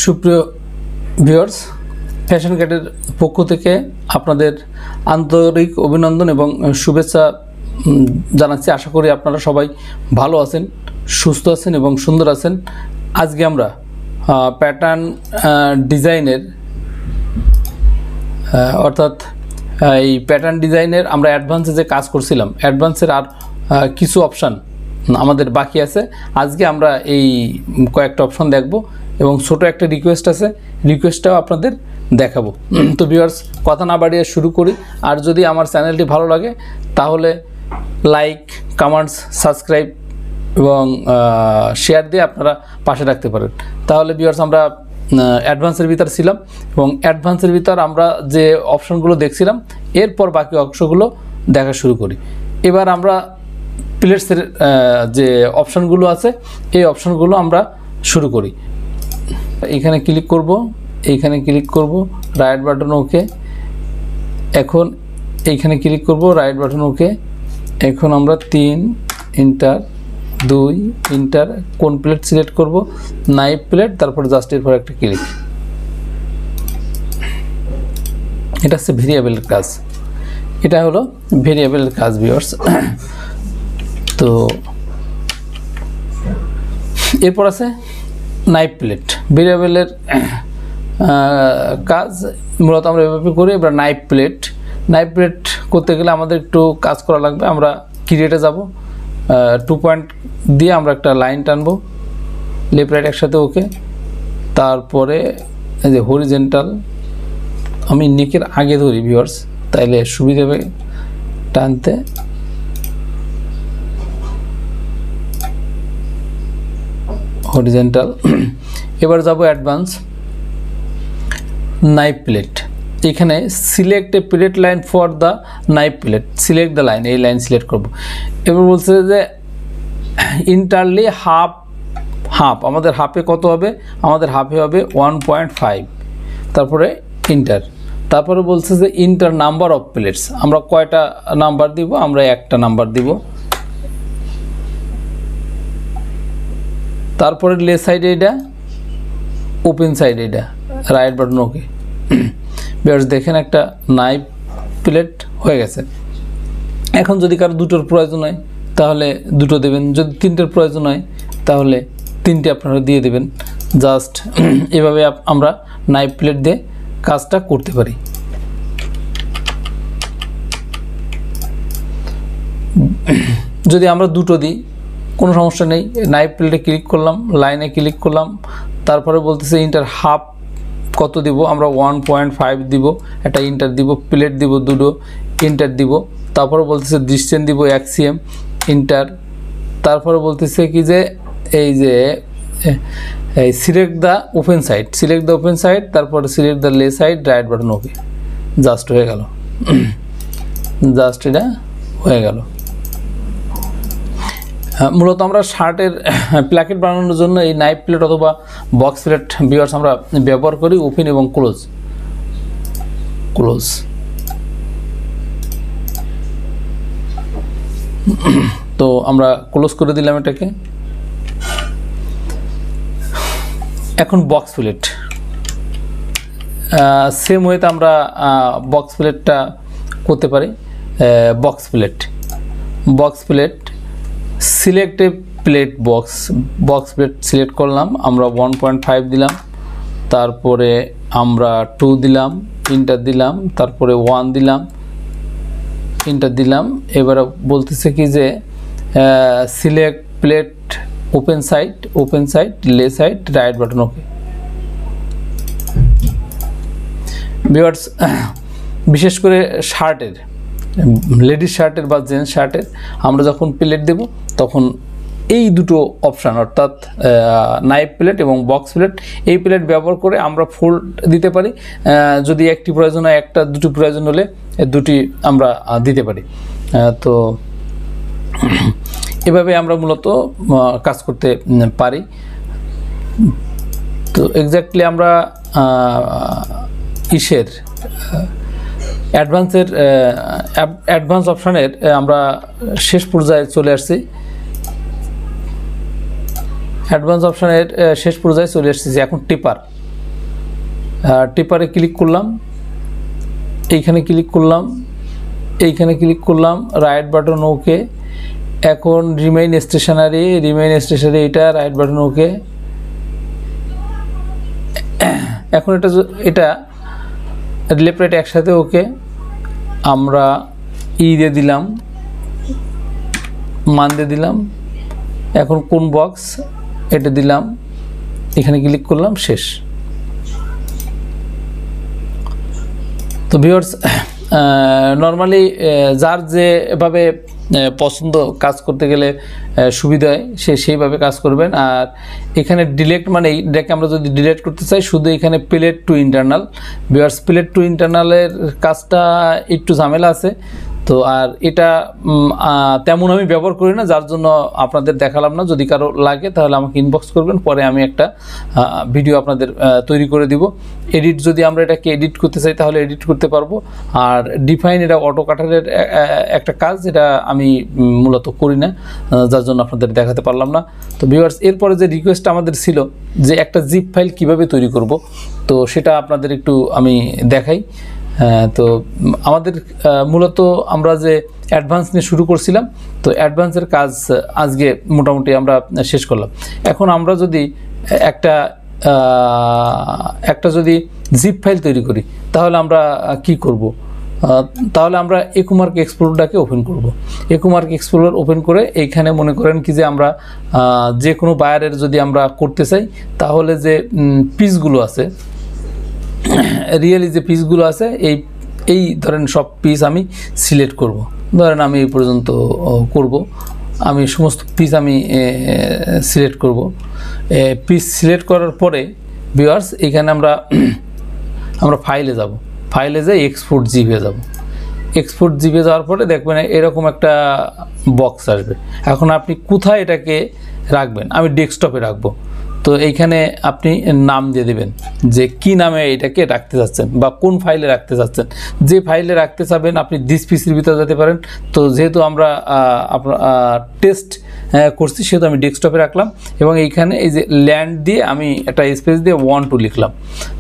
সুপ্রিয় viewers, fashion গাইডের পক্ষ থেকে আপনাদের আন্তরিক অভিনন্দন এবং শুভেচ্ছা জানাচ্ছি। আশা করি আপনারা সবাই ভালো আছেন, সুস্থ আছেন এবং সুন্দর আছেন। আজকে আমরা প্যাটার্ন ডিজাইনের অর্থাৎ এই প্যাটার্ন ডিজাইনের আমরা অ্যাডভান্সে যে কাজ করছিলাম, অ্যাডভান্সের আর কিছু অপশান আমাদের বাকি আছে। আজকে আমরা এই কয়েকটা অপশন দেখব এবং ছোট একটা রিকোয়েস্ট আছে, রিকোয়েস্টটাও আপনাদের দেখাবো। তো ভিউয়ার্স, কথা না বাড়িয়ে শুরু করি। আর যদি আমার চ্যানেলটি ভালো লাগে তাহলে লাইক, কমেন্টস, সাবস্ক্রাইব এবং শেয়ার দিয়ে আপনারা পাশে রাখতে পারেন। তাহলে ভিউয়ার্স, আমরা অ্যাডভান্সের ভিতর ছিলাম এবং অ্যাডভান্সের ভিতর আমরা যে অপশনগুলো দেখছিলাম, এরপর বাকি অংশগুলো দেখা শুরু করি। এবার আমরা প্লেটসের যে অপশনগুলো আছে এই অপশনগুলো আমরা শুরু করি। এখানে ক্লিক করব, এইখানে ক্লিক করব, রাইট বাটন ওকে। এখন এইখানে ক্লিক করব, রাইট বাটন ওকে। এখন আমরা 3 ইন্টার 2 ইন্টার কোন প্লেট সিলেক্ট করব, নাইফ প্লেট, তারপর জাস্ট এর পর একটা ক্লিক। এটা হচ্ছে ভেরিয়েবলের কাজ, এটা হলো ভেরিয়েবলের কাজ ভিউয়ার্স। তো এরপর আছে নাইফ প্লেট। ভেরিয়েবলের কাজ মূলত আমরা এভাবে করি। এবার নাইফ প্লেট করতে গেলে আমাদের একটু কাজ করা লাগবে। আমরা ক্রিয়েটে যাব, 2 পয়েন্ট দিয়ে আমরা একটা লাইন টানবো, লেফট রাইট একসাথে ওকে। তারপরে এই যে হরিজেন্টাল, আমি নেকের আগে ধরি ভিউয়ার্স, তাইলে সুবিধা হবে টানতে। হরিজেন্টাল। এবার যাব অ্যাডভান্স, নাইফ প্লেট। এখানে select A plate line for the knife plate, select the line, এই লাইন সিলেক্ট করব। এবার বলছে যে ইন্টারলি হাফ, আমাদের হাফে কত হবে, আমাদের হাফে হবে 1.5। তারপরে ইন্টার। তারপরে বলছে যে ইন্টার নাম্বার অফ প্লেটস, আমরা কয়টা নাম্বার দিব, আমরা একটা নাম্বার দিব। তারপরে লেফট সাইডে এটা, ওপেন সাইডে এটা, রাইট বাটন ওকে। ভিউয়ার্স দেখেন, একটা নাইফ প্লেট হয়ে গেছে। এখন যদি কারো দুটোর প্রয়োজন হয় তাহলে দুটো দেবেন, যদি তিনটের প্রয়োজন হয় তাহলে তিনটে আপনারা দিয়ে দেবেন। জাস্ট এভাবে আমরা নাইফ প্লেট দিয়ে কাজটা করতে পারি। যদি আমরা দুটো দিই কোনো সমস্যা নেই। নাইফ প্লেটে ক্লিক করলাম, লাইনে ক্লিক করলাম, তারপরে বলতেছে ইন্টার হাফ কত দিব, আমরা 1.5 দিব, একটা ইন্টার দিব, প্লেট দিব দুটো, ইন্টার দিব। তারপরে বলতেছে ডিস্টেন্স দিব 1 cm, ইন্টার। তারপরে বলতেছে কি যে এই যে সিলেক্ট দ্য ওপেন সাইড, তারপরে select the left side, right button okay. Just হয়ে গেল, জাস্ট এটা হয়ে গেল। মূলত আমরা শার্টের প্ল্যাকেট বানানোর জন্য এই নাইফ প্লেট অথবা বক্স প্লেট ভিউয়ার্স আমরা ব্যবহার করি, ওপেন এবং ক্লোজ। তো আমরা ক্লোজ করে দিলাম এটাকে। এখন বক্স প্লেট, সেম ওয়েতে আমরা বক্স প্লেটটা করতে পারি। বক্স প্লেট সিলেক্ট এ প্লেট, বক্স প্লেট সিলেক্ট করলাম, আমরা 1.5 দিলাম, তারপরে আমরা 2 দিলাম, ইন্টার দিলাম, তারপরে 1 দিলাম, ইন্টার দিলাম। এবার বলতেছে কি যে select plate open side, left side, right button ওকে। ভিউয়ার্স, বিশেষ করে শার্টের, লেডিস শার্টের বা জেন্টস শার্টের আমরা যখন প্লেট দেব তখন এই দুটো অপশান অর্থাৎ নাইফ প্লেট এবং বক্স প্লেট, এই প্লেট ব্যবহার করে আমরা ফোল্ড দিতে পারি। যদি একটি প্রয়োজন হয় একটা, দুটি প্রয়োজন হলে দুটি আমরা দিতে পারি। তো এভাবে আমরা মূলত কাজ করতে পারি। তো এক্স্যাক্টলি আমরা অ্যাডভান্স অপশানের আমরা শেষ পর্যায়ে চলে আসছি। অ্যাডভান্স অপশানের শেষ পর্যায়ে চলে এসেছি। এখন টিপারে ক্লিক করলাম, এইখানে ক্লিক করলাম, এইখানে ক্লিক করলাম, রাইট বাটন ওকে। এখন রিমেইন স্টেশনারি এটা রাইট বাটন ওকে। এখন এটা লেফট রাইট একসাথে ওকে। আমরা দিয়ে দিলাম, মান দিয়ে দিলাম। এখন কোন বক্স এটা দিলাম, এখানে ক্লিক করলাম, শেষ। তো ভিউয়ার্স, নর্মালি যার যেভাবে পছন্দ কাজ করতে গেলে সুবিধা হয় সেইভাবে কাজ করবেন। আর এখানে ডিলেট মানে এটাকে আমরা যদি ডিলেট করতে চাই, শুধু এখানে plate to internal. Viewers, plate to ইন্টারনালের কাজটা একটু ঝামেলা আছে। তো আর এটা তেমন আমি ব্যবহার করি না, যার জন্য আপনাদের দেখালাম না। যদি কারো লাগে তাহলে আমাকে ইনবক্স করবেন, পরে আমি একটা ভিডিও আপনাদের তৈরি করে দিব। এডিট যদি আমরা এটাকে এডিট করতে চাই তাহলে এডিট করতে পারবো। আর ডিফাইন এটা অটো কাটারের একটা কাজ, এটা আমি মূলত করি না, যার জন্য আপনাদের দেখাতে পারলাম না। তো ভিউয়ার্স, এরপরে যে রিকোয়েস্ট আমাদের ছিল যে একটা জিপ ফাইল কিভাবে তৈরি করব, তো সেটা আপনাদের একটু আমি দেখাই। তো আমাদের মূলত আমরা যে অ্যাডভান্স নিয়ে শুরু করছিলাম, তো অ্যাডভান্সের কাজ আজকে মোটামুটি আমরা শেষ করলাম। এখন আমরা যদি একটা যদি জিপ ফাইল তৈরি করি তাহলে আমরা কি করব? তাহলে আমরা একুমার্ক এক্সপ্লোরটাকে ওপেন করব। একুমার্ক এক্সপ্লোর ওপেন করে এইখানে মনে করেন কি যে আমরা যে কোনো বায়ারের যদি আমরা করতে চাই, তাহলে যে পিসগুলো আছে, রিয়েলি যে পিসগুলো আছে, এই ধরেন সব পিস আমি সিলেক্ট করব। ধরেন আমি এই পর্যন্ত করব, আমি সমস্ত পিস আমি সিলেক্ট করব। পিস সিলেক্ট করার পরে ভিউয়ার্স, এখানে আমরা ফাইলে যাব, ফাইলে যাই এক্সপোর্ট জিপে যাব। এক্সপোর্ট জিপে যাওয়ার পরে দেখবেন এরকম একটা বক্স আসবে। এখন আপনি কোথায় এটাকে রাখবেন? আমি ডেস্কটপে রাখবো। তো এইখানে আপনি নাম দিয়ে দেবেন যে কি নামে এটাকে রাখতে চাচ্ছেন বা কোন ফাইলে রাখতে চাচ্ছেন। যে ফাইলে রাখতে চাবেন আপনি দিস পিসির ভিতরে যেতে পারেন। তো যেহেতু আমরা টেস্ট করছি, সেহেতু আমি ডেস্কটপে রাখলাম এবং এইখানে এই যে ল্যান্ড দিয়ে আমি একটা স্পেস দিয়ে 1 2 লিখলাম,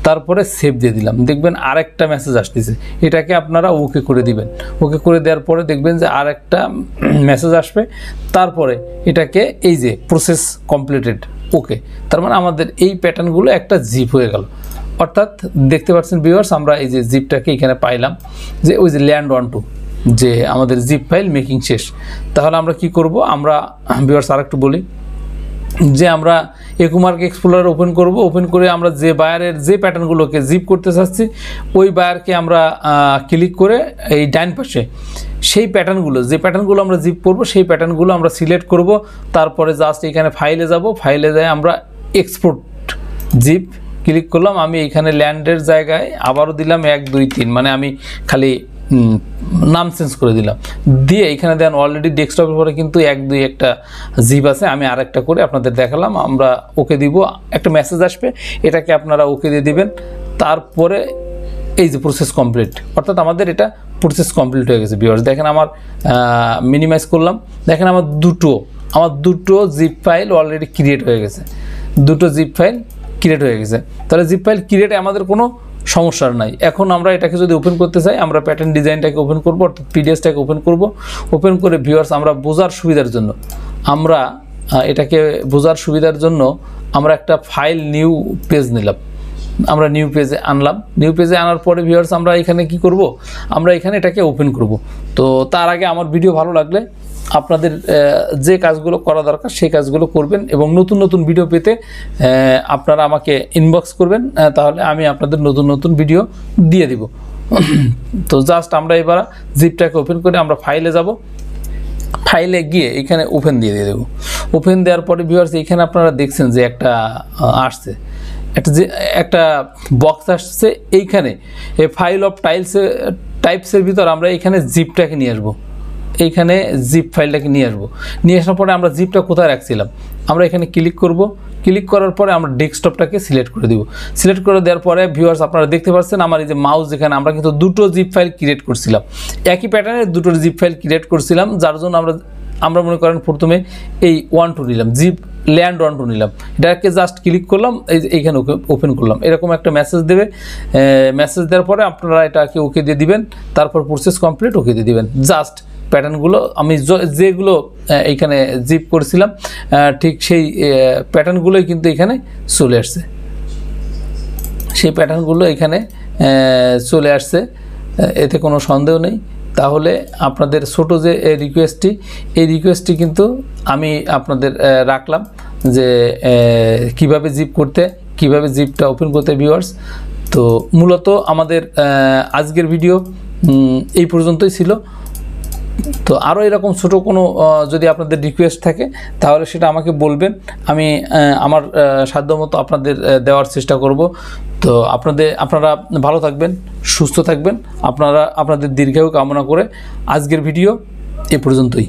তারপরে সেভ দিয়ে দিলাম। দেখবেন আরেকটা মেসেজ আসতেছে, এটাকে আপনারা ওকে করে দিবেন। ওকে করে দেওয়ার পরে দেখবেন যে আরেকটা মেসেজ আসবে, তারপরে এটাকে এই যে প্রসেস কমপ্লিটেড ওকে। তার মানে আমাদের এই প্যাটার্নগুলো একটা জিপ হয়ে গেল। অর্থাৎ দেখতে পাচ্ছেন ভিউয়ার্স, আমরা এই যে জিপটাকে এখানে পাইলাম, যে ওই যে ল্যান্ড 1 2 যে আমাদের জিপ ফাইল মেকিং শেষ। তাহলে আমরা কি করব? আমরা ভিউয়ার্স আরেকটু বলি যে আমরা একুমার্ক এক্সপ্লোরার ওপেন করব। ওপেন করে আমরা যে বায়ারের যে প্যাটার্নগুলোকে জিপ করতে চাচ্ছি, ওই বায়ারকে আমরা ক্লিক করে এই ডাইন পাশে সেই প্যাটার্নগুলো, যে প্যাটার্নগুলো আমরা জিপ করব, সেই প্যাটার্নগুলো আমরা সিলেক্ট করব। তারপরে জাস্ট এখানে ফাইলে যাব, ফাইলে যাই আমরা এক্সপোর্ট জিপ ক্লিক করলাম। আমি এখানে ল্যান্ডের জায়গায় আবারও দিলাম 1 2 3, মানে আমি খালি নাম চেঞ্জ করে দিলাম। দিয়ে এখানে দেন অলরেডি ডেস্কটপের পরে কিন্তু 1 2 একটা জিপ আছে, আমি আরেকটা করে আপনাদের দেখালাম। আমরা ওকে দিব, একটা মেসেজ আসবে, এটাকে আপনারা ওকে দিয়ে দিবেন। তারপরে এই যে প্রসেস কমপ্লিট, অর্থাৎ আমাদের এটা প্রসেস কমপ্লিট হয়ে গেছে। ভিউয়ার্স দেখেন, আমার মিনিমাইজ করলাম, দেখেন আমার দুটো জিপ ফাইল অলরেডি ক্রিয়েট হয়ে গেছে। দুটো জিপ ফাইল ক্রিয়েট হয়ে গেছে। তাহলে জিপ ফাইল ক্রিয়েটে আমাদের কোনো সমস্যা নাই। এখন আমরা এটাকে যদি ওপেন করতে চাই, আমরা প্যাটার্ন ডিজাইনটাকে ওপেন করব, অর্থাৎ পিডিএফটাকে ওপেন করব। ওপেন করে ভিউয়ার্স আমরা বোঝার সুবিধার জন্য আমরা একটা ফাইল নিউ পেজ নিলাম। আমরা নিউ পেজে আনলাম। নিউ পেজে আনার পরে ভিউয়ার্স আমরা এখানে কি করব? আমরা এখানে এটাকে ওপেন করব। তো তার আগে আমার ভিডিও ভালো লাগলে আপনাদের যে কাজগুলো করা দরকার সেই কাজগুলো করবেন এবং নতুন নতুন ভিডিও পেতে আপনারা আমাকে ইনবক্স করবেন, তাহলে আমি আপনাদের নতুন নতুন ভিডিও দিয়ে দিব। তো জাস্ট আমরা এবার জিপটাকে ওপেন করে আমরা ফাইলে যাব। ফাইলে গিয়ে এখানে ওপেন দিয়ে দেব। ওপেন দেওয়ার পরে ভিউয়ার্স এখানে আপনারা দেখছেন যে একটা আসছে, একটা বক্স আসছে। এইখানে এই ফাইল অফ টাইপসের ভিতর আমরা এখানে জিপটাকে নিয়ে আসবো। এইখানে জিপ ফাইলটাকে নিয়ে আসবো। নিয়ে আসার পরে আমরা জিপটা কোথায় রাখছিলাম, আমরা এখানে ক্লিক করব। ক্লিক করার পরে আমরা ডেস্কটপটাকে সিলেক্ট করে দিব। সিলেক্ট করে দেওয়ার পরে ভিউয়ার্স আপনারা দেখতে পাচ্ছেন আমার এই যে মাউস, এখানে আমরা কিন্তু দুটো জিপ ফাইল ক্রিয়েট করছিলাম, একই প্যাটার্নের দুটো জিপ ফাইল ক্রিয়েট করছিলাম। যার জন্য আমরা মনে করেন প্রথমে এই 1 2 নিলাম, জিপ ল্যান্ড অন টু নিলাম, এটাকে জাস্ট ক্লিক করলাম, এইখানে ওপেন করলাম, এরকম একটা মেসেজ দেবে। মেসেজ দেওয়ার পরে আপনারা এটাকে ওকে দিয়ে দিবেন, তারপর প্রসেস কমপ্লিট ওকে দিয়ে দিবেন। জাস্ট প্যাটার্নগুলো আমি যেগুলো এইখানে জিপ করেছিলাম ঠিক সেই প্যাটার্নগুলোই কিন্তু এখানে চলে আসছে, সেই প্যাটার্নগুলো এখানে চলে আসছে, এতে কোনো সন্দেহ নেই। তাহলে আপনাদের ছোট যে রিকোয়েস্টটি, এই রিকোয়েস্টটি কিন্তু আমি আপনাদের রাখলাম যে কিভাবে জিপ করতে, কিভাবে জিপটা ওপেন করতে ভিউয়ার্স। তো মূলত আমাদের আজকের ভিডিও এই পর্যন্তই ছিল। তো আরও এরকম ছোট কোনো যদি আপনাদের রিকোয়েস্ট থাকে তাহলে সেটা আমাকে বলবেন, আমি আমার সাধ্যমতো আপনাদের দেওয়ার চেষ্টা করব। তো আপনারা ভালো থাকবেন, সুস্থ থাকবেন, আপনাদের দীর্ঘায়ু কামনা করে আজকের ভিডিও এ পর্যন্তই।